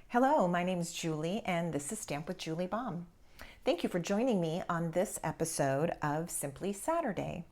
Hello, my name is Julie and this is Stamp with Julie Baum. Thank you for joining me on this episode of Simply Saturday.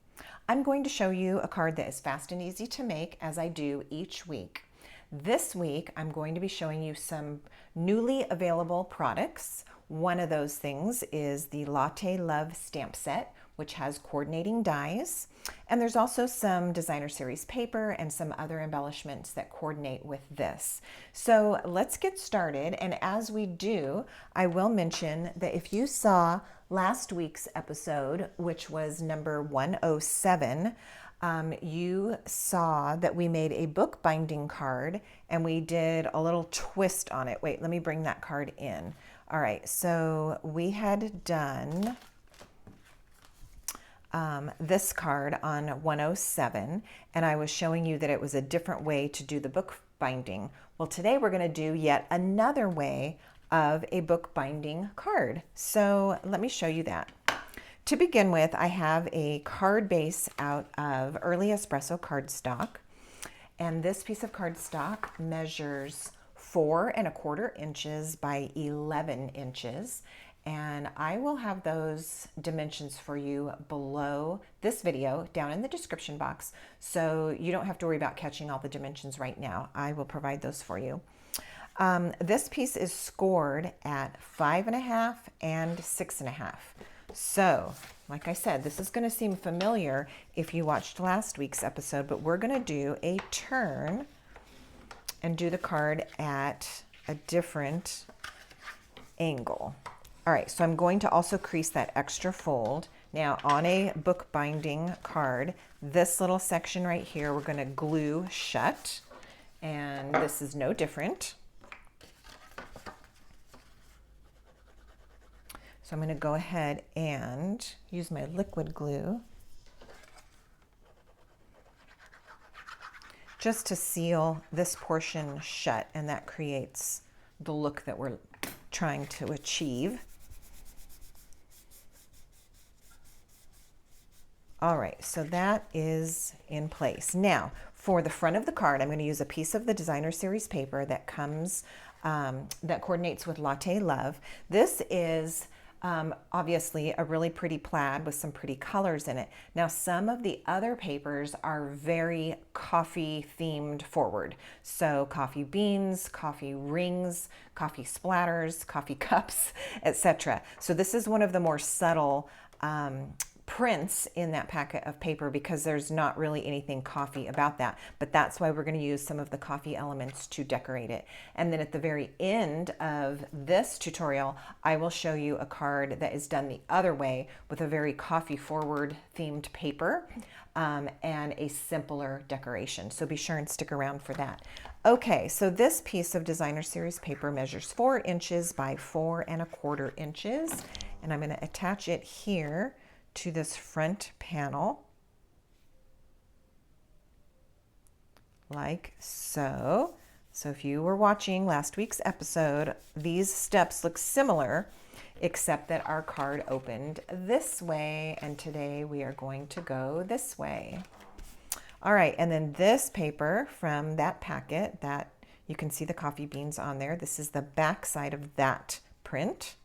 I'm going to show you a card that is fast and easy to make as I do each week. This week, I'm going to be showing you some newly available products. One of those things is the Latte Love stamp set, which has coordinating dies. And there's also some designer series paper and some other embellishments that coordinate with this. So let's get started. And as we do, I will mention that if you saw last week's episode, which was number 107, you saw that we made a book binding card and we did a little twist on it. Wait, let me bring that card in. All right, so we had done this card on 107, and I was showing you that it was a different way to do the book binding. Well, today we're going to do yet another way of a book binding card. So let me show you that. To begin with, I have a card base out of early Espresso Card Stock, and this piece of cardstock measures 4¼ inches by 11 inches. And I will have those dimensions for you below this video down in the description box, so you don't have to worry about catching all the dimensions right now. I will provide those for you. This piece is scored at 5½ and 6½. So, like I said, this is going to seem familiar if you watched last week's episode, but we're going to do a turn and do the card at a different angle. All right, so I'm going to also crease that extra fold. Now, on a book binding card, this little section right here, we're going to glue shut, and this is no different. So I'm going to go ahead and use my liquid glue just to seal this portion shut, and that creates the look that we're trying to achieve. All right, so that is in place. Now, for the front of the card, I'm going to use a piece of the designer series paper that comes, that coordinates with Latte Love. This is obviously a really pretty plaid with some pretty colors in it. Now, some of the other papers are very coffee themed forward. So coffee beans, coffee rings, coffee splatters, coffee cups, etc. So this is one of the more subtle prints in that packet of paper because there's not really anything coffee about that, but that's why we're going to use some of the coffee elements to decorate it. And then at the very end of this tutorial, I will show you a card that is done the other way with a very coffee forward themed paper and a simpler decoration. So be sure and stick around for that. Okay, so this piece of designer series paper measures 4 inches by 4¼ inches, and I'm going to attach it here to this front panel like so. So if you were watching last week's episode, these steps look similar, except that our card opened this way, and today we are going to go this way. All right, and then this paper from that packet, that you can see the coffee beans on there. This is the back side of that print.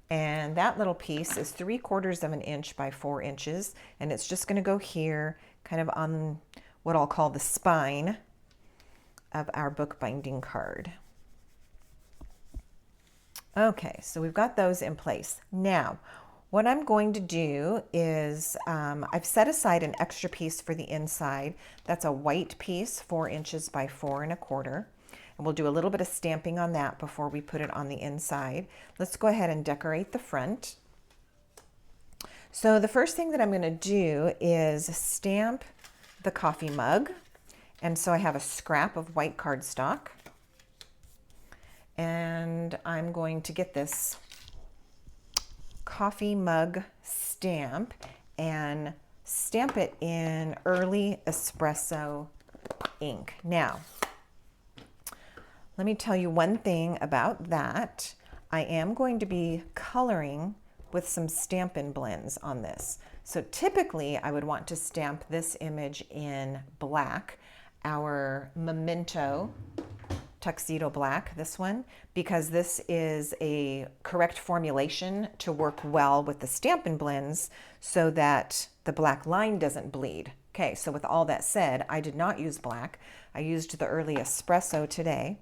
And that little piece is 3/4 inch by 4 inches. And it's just going to go here, kind of on what I'll call the spine of our book binding card. Okay, so we've got those in place. Now, what I'm going to do is I've set aside an extra piece for the inside. That's a white piece, 4 inches by 4¼ inches. And we'll do a little bit of stamping on that before we put it on the inside. Let's go ahead and decorate the front. So the first thing that I'm going to do is stamp the coffee mug. And so I have a scrap of white cardstock. And I'm going to get this coffee mug stamp and stamp it in early espresso ink. Now, let me tell you one thing about that. I am going to be coloring with some Stampin' blends on this. So typically I would want to stamp this image in black. Our memento Tuxedo Black, this one, because this is a correct formulation to work well with the Stampin' Blends so that the black line doesn't bleed. Okay, so with all that said, I did not use black. I used the early espresso today.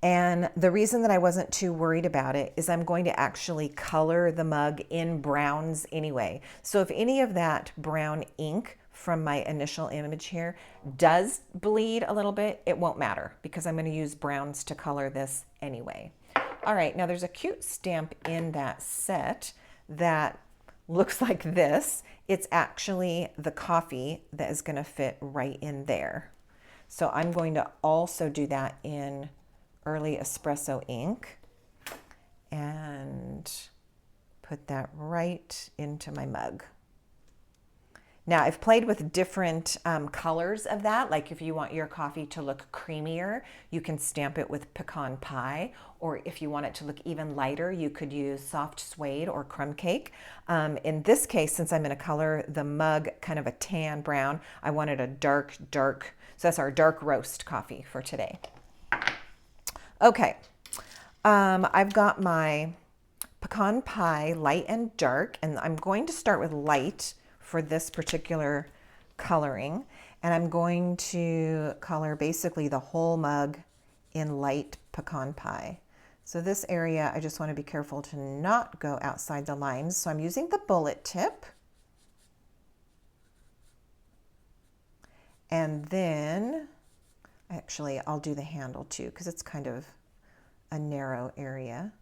And the reason that I wasn't too worried about it is I'm going to actually color the mug in browns anyway. So if any of that brown ink from my initial image here does bleed a little bit, it won't matter because I'm going to use browns to color this anyway. All right, now there's a cute stamp in that set that looks like this. It's actually the coffee that is going to fit right in there. So I'm going to also do that in early espresso ink and put that right into my mug. Now I've played with different colors of that. Like if you want your coffee to look creamier, you can stamp it with pecan pie, or if you want it to look even lighter, you could use soft suede or crumb cake. In this case, since I'm going to color the mug kind of a tan brown, I wanted a dark, so that's our dark roast coffee for today. Okay, I've got my pecan pie light and dark, and I'm going to start with light for this particular coloring, and I'm going to color basically the whole mug in light pecan pie. So this area, I just want to be careful to not go outside the lines. So I'm using the bullet tip, and then actually I'll do the handle too because it's kind of a narrow area.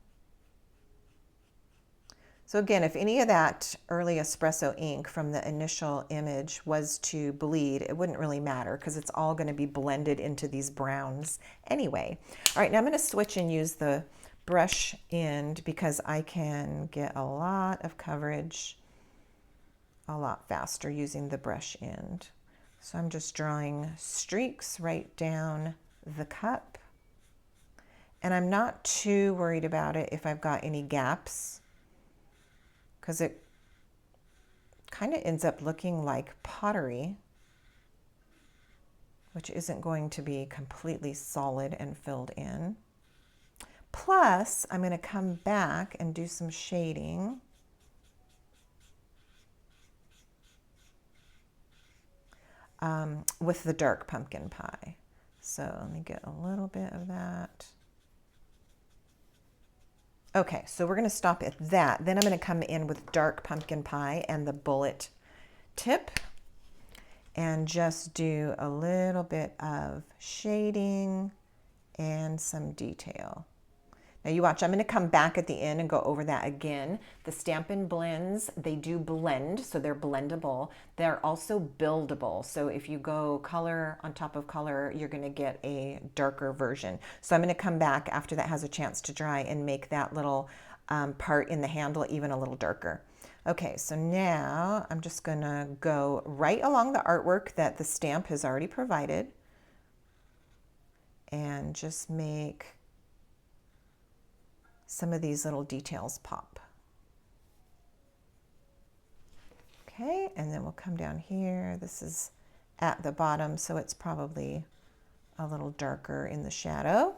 So again, if any of that early espresso ink from the initial image was to bleed, it wouldn't really matter because it's all going to be blended into these browns anyway. All right, now I'm going to switch and use the brush end because I can get a lot of coverage a lot faster using the brush end. So I'm just drawing streaks right down the cup. And I'm not too worried about it if I've got any gaps, because it kind of ends up looking like pottery, which isn't going to be completely solid and filled in. Plus, I'm going to come back and do some shading. With the dark pumpkin pie. So let me get a little bit of that. Okay, so we're going to stop at that. Then I'm going to come in with dark pumpkin pie and the bullet tip and just do a little bit of shading and some detail. Now you watch, I'm going to come back at the end and go over that again. The Stampin' Blends, they do blend, so they're blendable. They're also buildable. So if you go color on top of color, you're going to get a darker version. So I'm going to come back after that has a chance to dry and make that little part in the handle even a little darker. Okay, so now I'm just going to go right along the artwork that the stamp has already provided and just make some of these little details pop. Okay, and then we'll come down here. This is at the bottom, so it's probably a little darker in the shadow.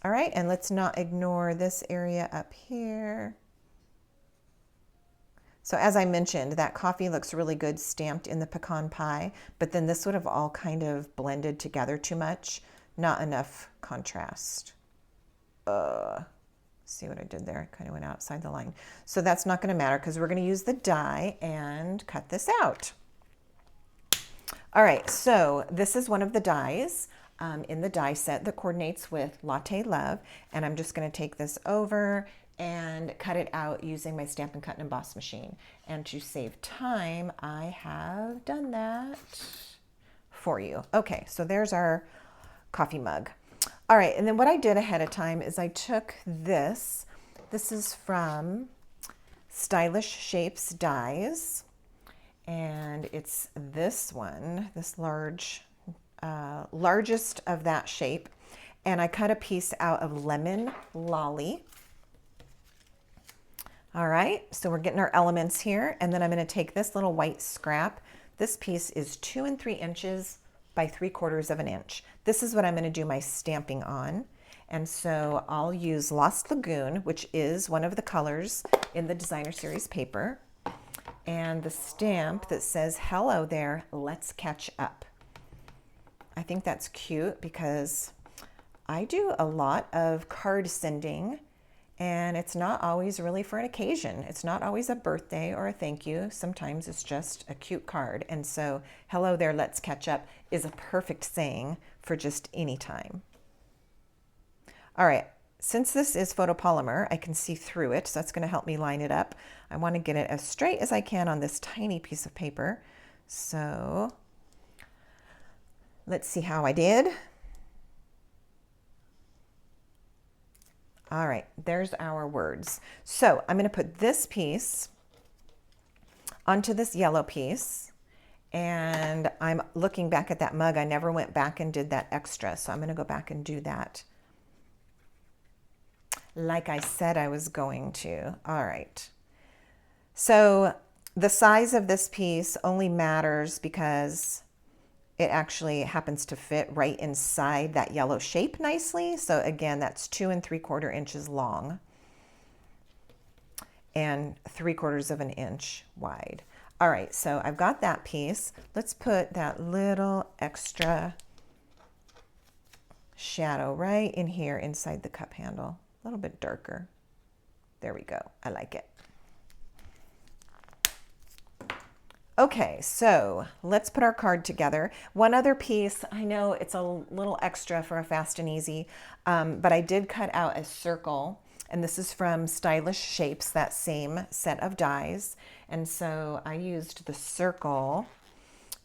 All right, and let's not ignore this area up here. So as I mentioned, that coffee looks really good stamped in the pecan pie, but then this would have all kind of blended together too much. Not enough contrast. See what I did there? Kind of went outside the line. So that's not going to matter because we're going to use the die and cut this out. All right, so this is one of the dies in the die set that coordinates with Latte Love, and I'm just going to take this over and cut it out using my Stampin' Cut and Emboss machine. And to save time, I have done that for you. Okay, so there's our coffee mug. All right, and then what I did ahead of time is I took this. This is from Stylish Shapes Dies, and it's this one, this largest of that shape. And I cut a piece out of Lemon Lolly. All right, so we're getting our elements here, and then I'm going to take this little white scrap. This piece is 2 3/4 by 3/4 of an inch. This is what I'm going to do my stamping on. And so I'll use Lost Lagoon, which is one of the colors in the designer series paper, and the stamp that says, "Hello there, let's catch up." I think that's cute because I do a lot of card sending, and it's not always really for an occasion. It's not always a birthday or a thank you. Sometimes it's just a cute card. And so, "Hello there, let's catch up" is a perfect saying for just any time. All right, since this is photopolymer, I can see through it, so that's going to help me line it up. I want to get it as straight as I can on this tiny piece of paper. So let's see how I did. All right, there's our words. So I'm going to put this piece onto this yellow piece, and I'm looking back at that mug. I never went back and did that extra, so I'm going to go back and do that like I said I was going to. All right. So the size of this piece only matters because it actually happens to fit right inside that yellow shape nicely. So again, that's 2 3/4 inches long and 3/4 of an inch wide. All right, so I've got that piece. Let's put that little extra shadow right in here inside the cup handle. A little bit darker. There we go. I like it. Okay, so let's put our card together. One other piece, I know it's a little extra for a fast and easy, but I did cut out a circle, and this is from Stylish Shapes, that same set of dies. And so I used the circle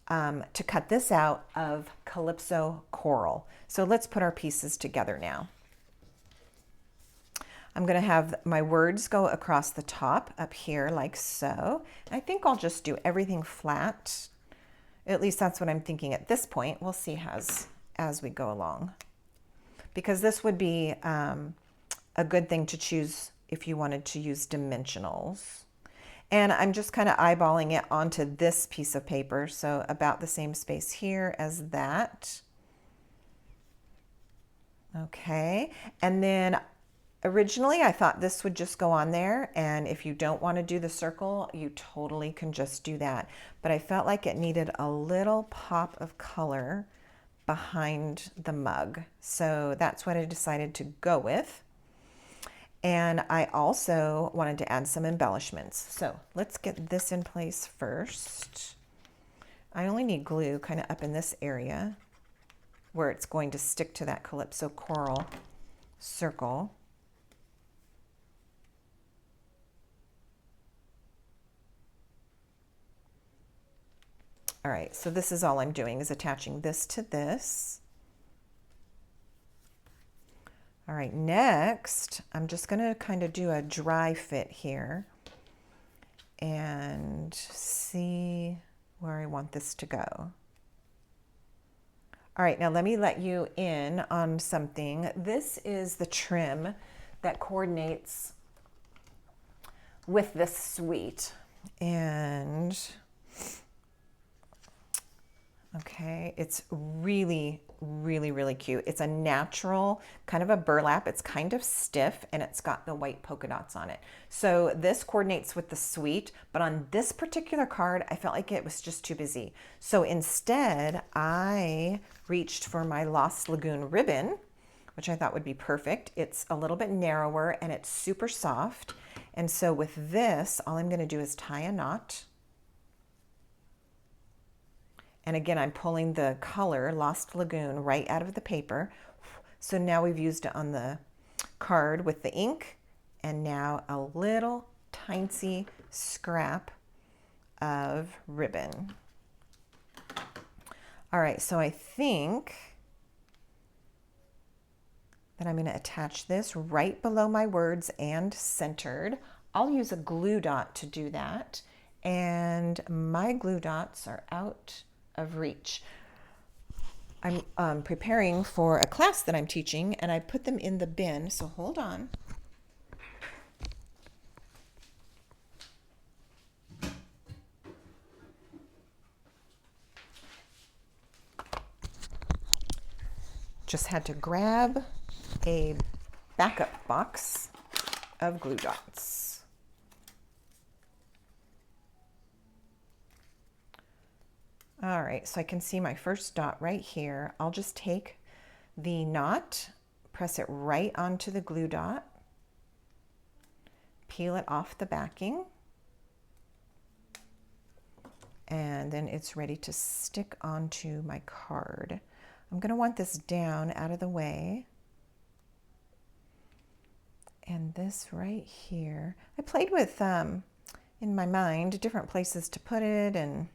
to cut this out of Calypso Coral. So let's put our pieces together now. I'm going to have my words go across the top up here like so. I think I'll just do everything flat. At least that's what I'm thinking at this point. We'll see as we go along. Because this would be a good thing to choose if you wanted to use dimensionals. And I'm just kind of eyeballing it onto this piece of paper. So about the same space here as that. Okay, and then originally, I thought this would just go on there, and if you don't want to do the circle, you totally can just do that. But I felt like it needed a little pop of color behind the mug, so that's what I decided to go with. And I also wanted to add some embellishments. So let's get this in place first. I only need glue kind of up in this area where it's going to stick to that Calypso Coral circle. All right, so this is all I'm doing is attaching this to this. All right, next, I'm just gonna kind of do a dry fit here and see where I want this to go. All right, now let me let you in on something. This is the trim that coordinates with this suite. And okay, it's really, really, really cute. It's a natural kind of a burlap. It's kind of stiff and it's got the white polka dots on it. So this coordinates with the suite, but on this particular card, I felt like it was just too busy. So instead, I reached for my Lost Lagoon ribbon, which I thought would be perfect. It's a little bit narrower and it's super soft. And so with this, all I'm gonna do is tie a knot. And again, I'm pulling the color, Lost Lagoon, right out of the paper. So now we've used it on the card with the ink, and now a little tiny scrap of ribbon. All right, so I think that I'm gonna attach this right below my words and centered. I'll use a glue dot to do that. And my glue dots are out of reach. I'm preparing for a class that I'm teaching and I put them in the bin, so hold on. Just had to grab a backup box of glue dots. All right, so I can see my first dot right here. I'll just take the knot, press it right onto the glue dot, peel it off the backing, and then it's ready to stick onto my card. I'm going to want this down out of the way. And this right here, I played with, in my mind, different places to put it. And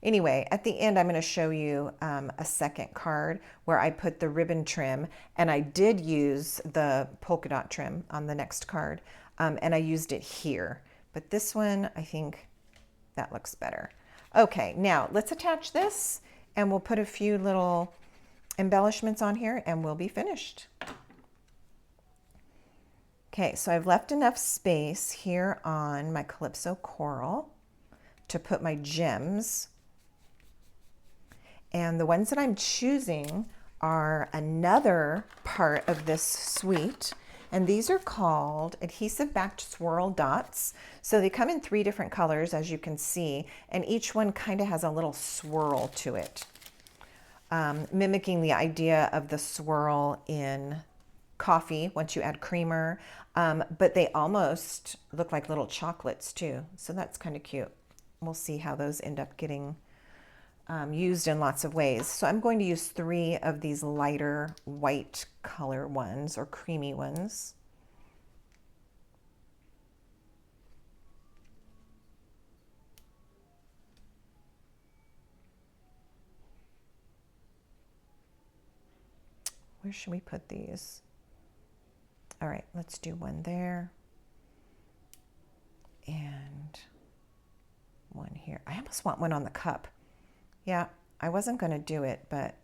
anyway, at the end, I'm going to show you a second card where I put the ribbon trim, and I did use the polka dot trim on the next card, and I used it here. But this one, I think that looks better. Okay, now let's attach this, and we'll put a few little embellishments on here, and we'll be finished. Okay, so I've left enough space here on my Calypso Coral to put my gems. And the ones that I'm choosing are another part of this suite. And these are called Adhesive-backed Swirl dots. So they come in 3 different colors, as you can see, and each one kind of has a little swirl to it, mimicking the idea of the swirl in coffee once you add creamer, but they almost look like little chocolates too. So that's kind of cute. We'll see how those end up getting used in lots of ways. So I'm going to use 3 of these lighter white color ones, or creamy ones. Where should we put these? All right, let's do one there and one here. I almost want one on the cup. Yeah, I wasn't going to do it, but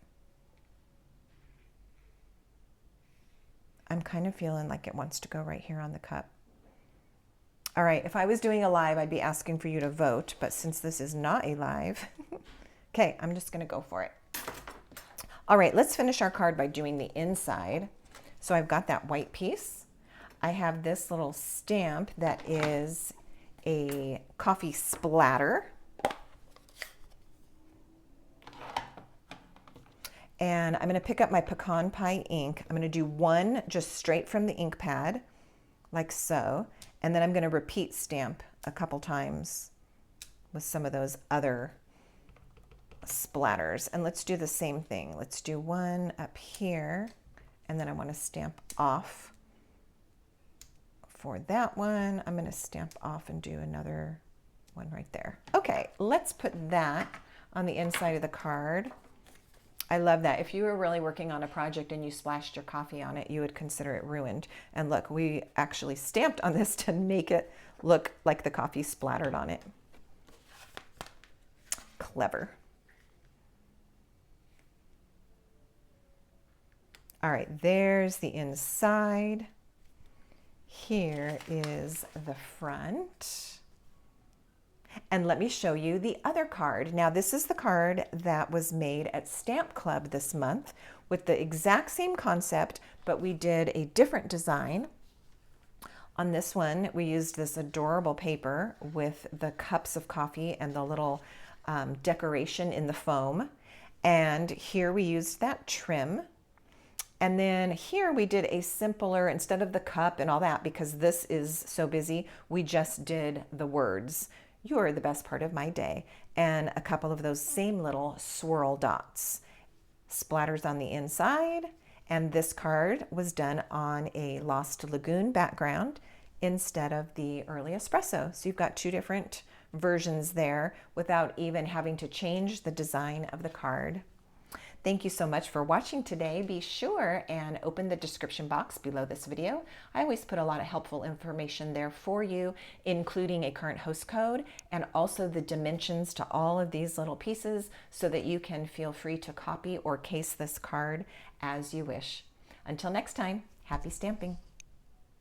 I'm kind of feeling like it wants to go right here on the cup. All right, if I was doing a live, I'd be asking for you to vote, but since this is not a live, okay, I'm just going to go for it. All right, let's finish our card by doing the inside. So I've got that white piece. I have this little stamp that is a coffee splatter. And I'm going to pick up my pecan pie ink. I'm going to do one just straight from the ink pad, like so. And then I'm going to repeat stamp a couple times with some of those other splatters. And let's do the same thing. Let's do one up here. And then I want to stamp off for that one. I'm going to stamp off and do another one right there. Okay, let's put that on the inside of the card. I love that. If you were really working on a project and you splashed your coffee on it, you would consider it ruined. And look, we actually stamped on this to make it look like the coffee splattered on it. Clever. All right, there's the inside. Here is the front. And let me show you the other card. Now, this is the card that was made at Stamp Club this month with the exact same concept, but we did a different design. On this one, we used this adorable paper with the cups of coffee and the little decoration in the foam. And here we used that trim. And then here we did a simpler, instead of the cup and all that, because this is so busy, we just did the words. You are the best part of my day. And a couple of those same little swirl dots. Splatters on the inside. And this card was done on a Lost Lagoon background instead of the early espresso. So you've got 2 different versions there without even having to change the design of the card. Thank you so much for watching today. Be sure and open the description box below this video. I always put a lot of helpful information there for you, including a current host code and also the dimensions to all of these little pieces so that you can feel free to copy or case this card as you wish. Until next time, happy stamping.